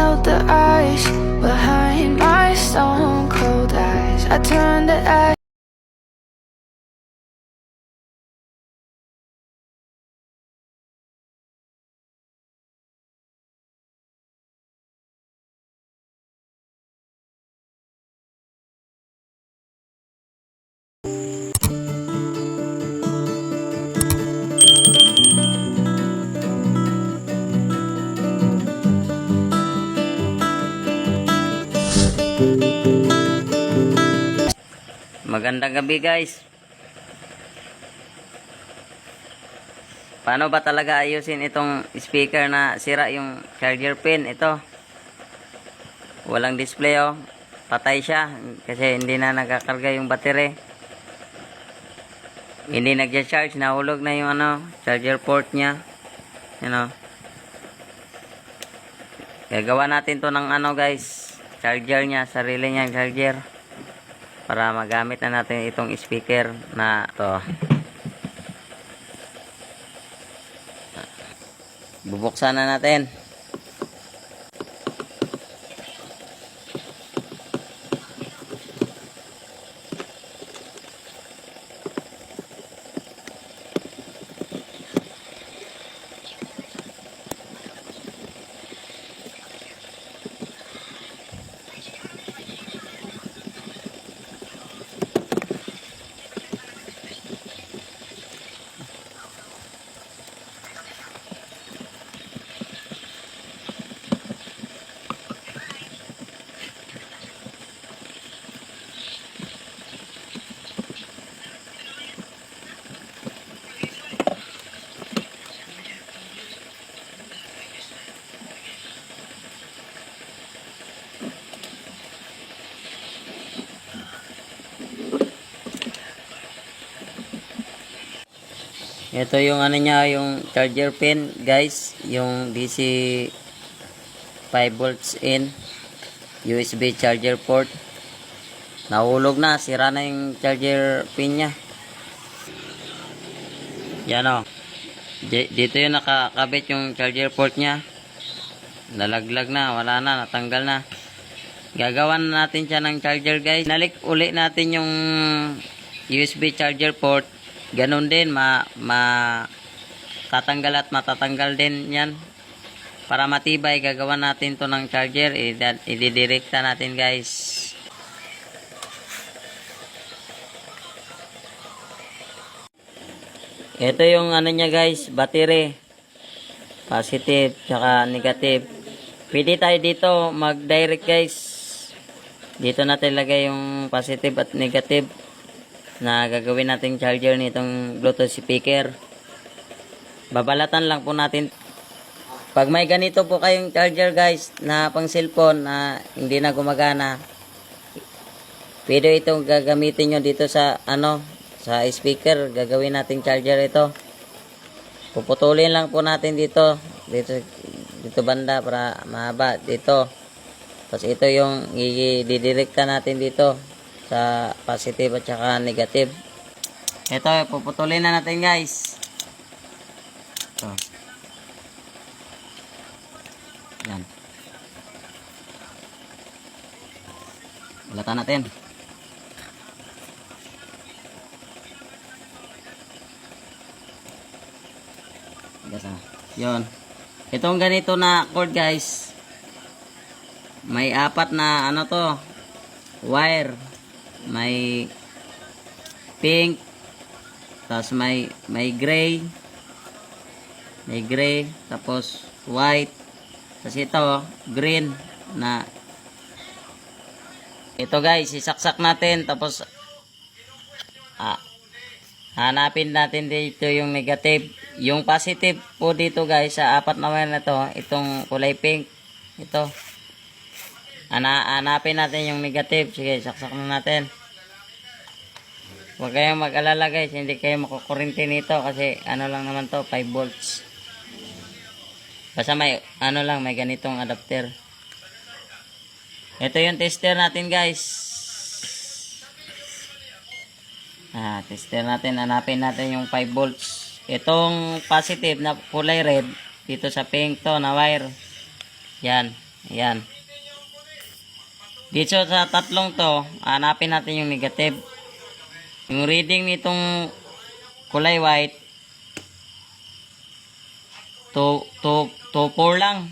melt the ice behind my stone cold eyes. I turn to ash. Magandang gabi guys. Paano ba talaga ayusin itong speaker na sira yung charger pin? Ito. Walang display oh. Patay siya kasi hindi na nagkakarga yung battery. Hindi nagja-charge, nahulog na yung charger port niya. Yan oh. Gagawa natin to ng guys, charger niya, sarili niyang charger. Para magamit na natin itong speaker na to. Bubuksan na natin. Ito yung niya, yung charger pin guys, yung DC 5 volts in USB charger port. Nahulog na, sira na yung charger pin nya. Yan o. Dito yung nakakabit yung charger port nya. Nalaglag na, wala na, natanggal na. Gagawan natin siya ng charger guys. Nalik uli natin yung USB charger port. Ganon din, tatanggal at matatanggal din yan. Para matibay, gagawan natin to ng charger. Ididirekta natin guys. Ito yung niya guys, battery. Positive, tsaka negative. Pwede tayo dito mag-direct guys. Dito natin lagay yung positive at negative na gagawin nating charger nitong Bluetooth speaker. Babalatan lang po natin. Pag may ganito po kayong charger guys na pang cellphone na hindi na gumagana, pwede itong gagamitin nyo dito sa sa speaker. Gagawin nating charger ito. Puputulin lang po natin dito banda para mahaba dito. Tapos ito yung ididirekta natin dito sa positive at saka negative. Ito, puputulin na natin guys. Ito. Yan. Balatan natin. Yun. Itong ganito na cord guys, may apat na wire. May pink, tapos may gray, tapos white, tapos ito green na. Ito guys, isaksak natin, tapos hanapin natin dito yung negative. Yung positive po dito guys, sa apat na wire na to, itong kulay pink, ito. Hanapin natin yung negative. Sige, saksak na natin. Huwag kayong mag-alala guys, hindi kayo makukurinti nito kasi lang naman to, 5 volts. Basta may may ganitong adapter. Ito yung tester natin guys. Tester natin, hanapin natin yung 5 volts. Itong positive na kulay red dito sa pink to na wire. Yan. Ayan. Dito sa tatlong to, hanapin natin yung negative. Yung reading nitong kulay white, 2.4 lang.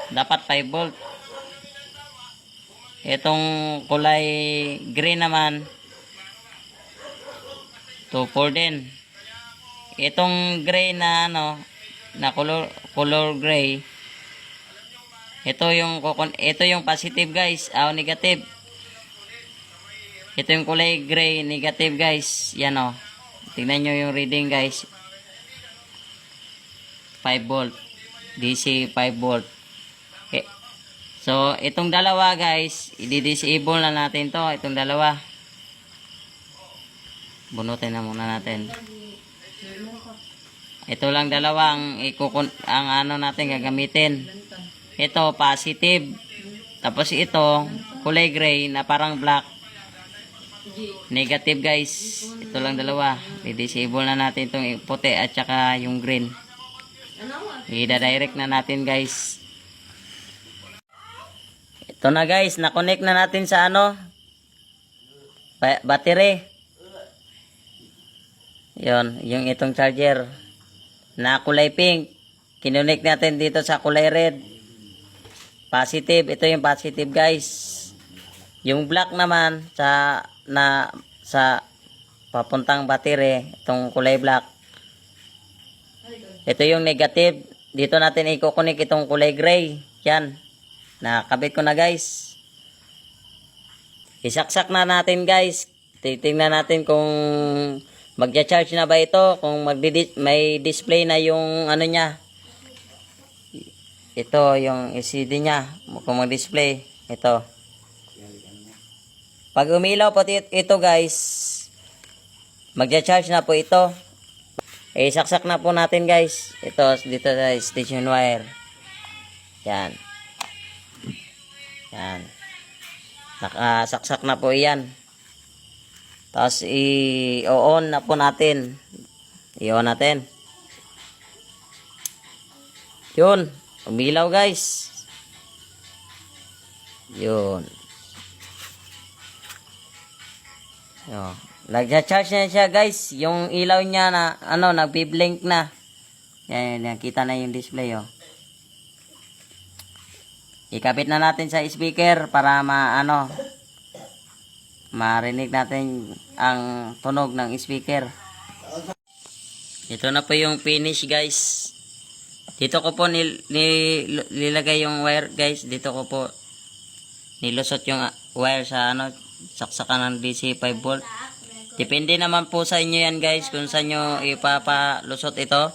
Dapat 5 volt. Itong kulay green naman, 2.4 din. Itong gray na na color gray, ito yung positive guys, negative. Ito yung kulay gray, negative guys. Yan tingnan nyo yung reading guys. 5 volt. DC 5 volt. Okay. So, itong dalawa guys, i-disable na natin to. Itong dalawa. Bunutin na muna natin. Ito lang dalawa ang natin gagamitin. Ito positive. Tapos ito kulay gray na parang black, negative guys. Ito lang dalawa. I-disable na natin itong puti at saka yung green. I-direct na natin guys. Ito na guys, na-connect na natin sa battery. Yon, yung itong charger na kulay pink, kinonect natin dito sa kulay red. Positive, ito yung positive guys. Yung black naman sa papuntang battery, itong kulay black. Ito yung negative. Dito natin i-connect itong kulay gray. Yan. Nakabit ko na guys. Isaksak na natin guys. Titingnan natin kung magja-charge na ba ito, kung may display na yung niya. Ito yung LCD niya, kung mag-display ito. Pag umilaw po ito guys, magja-charge na po ito. Saksak na po natin guys. Ito dito sa station wire. Yan. Yan. Nakasaksak na po iyan. Tapos i-on na po natin. I-on natin. Yun. Umilaw guys. Yun. Yo. Nagja-charge na siya guys. Yung ilaw niya na nagbi-blink na. Yan, nakita na yung display Ikabit na natin sa speaker para marinig natin ang tunog ng speaker. Ito na po yung finish guys. Dito ko po nilagay yung wire guys. Dito ko po nilusot yung wire sa saksakan ng DC 5 volt. Depende naman po sa inyo yan guys kung saan nyo ipapalusot ito.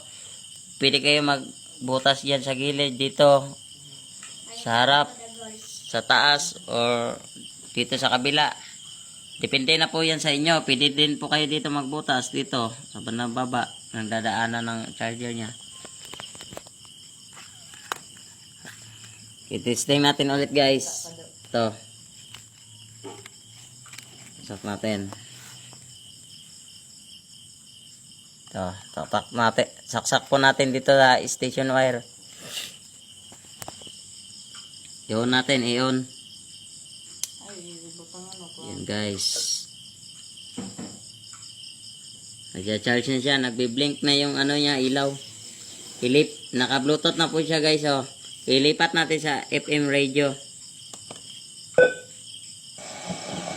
Pwede kayo magbutas dyan sa gilid, dito sa harap, sa taas, or dito sa kabila. Depende na po yan sa inyo. Pwede din po kayo dito magbutas, dito sa baba ng dadaanan ng charger nya. I-testing natin ulit guys. Ito. Isok natin. Ito. Tatak natin. Saksak po natin dito sa station wire. I-on natin. I-on. Yan guys. Nagja-charge na siya. Nagbi-blink na yung niya, ilaw. Naka-bluetooth na po siya guys. Ilipat natin sa FM radio.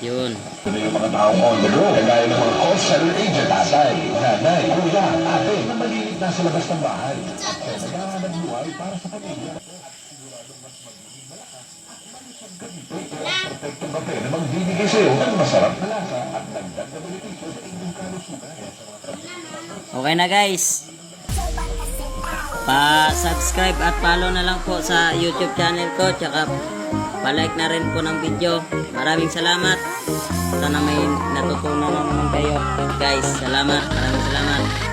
Yun. Ito yung mga taong on the road, kagaya ng mga call center agent, tatay, nanay, kuya, ate, na malilit na sa labas ng bahay. At naghahanap buhay para sa pamilya. Siguradong mas magiging malakas at malusog ganito. Perfectong kape na magbibigay sa iyo ng masarap na lasa at dagdag na benepisyo sa inyong kalusugan. Okay na guys. Pa-subscribe at follow na lang po sa YouTube channel ko, tsaka pa-like na rin po ng video. Maraming salamat. Sana may natutunan na naman kayo guys. Salamat. Maraming salamat.